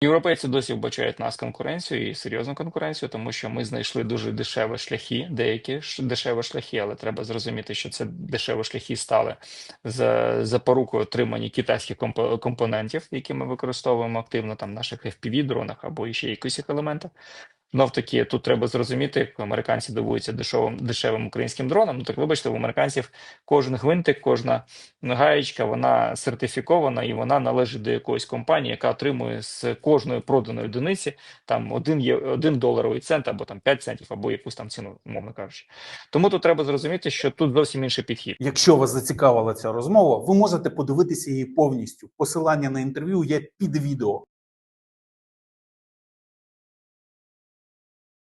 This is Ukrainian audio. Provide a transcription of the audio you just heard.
Європейці досі вбачають нас конкуренцію і серйозну конкуренцію, тому що ми знайшли дуже дешеві шляхи, деякі дешеві шляхи, але треба зрозуміти, що це дешеві шляхи стали за запорукою отримання китайських компонентів, які ми використовуємо активно там в наших FPV-дронах або ще якихось елементах. Знов таки, тут треба зрозуміти, як американці дивуються дешевим українським дронам. Ну так вибачте, в американців кожен гвинтик, кожна гаєчка, вона сертифікована і вона належить до якоїсь компанії, яка отримує з кожної проданої одиниці там один доларовий цент, або там 5 центів, або якусь там ціну, умовно кажучи. Тому тут треба зрозуміти, що тут зовсім інший підхід. Якщо вас зацікавила ця розмова, ви можете подивитися її повністю. Посилання на інтерв'ю є під відео.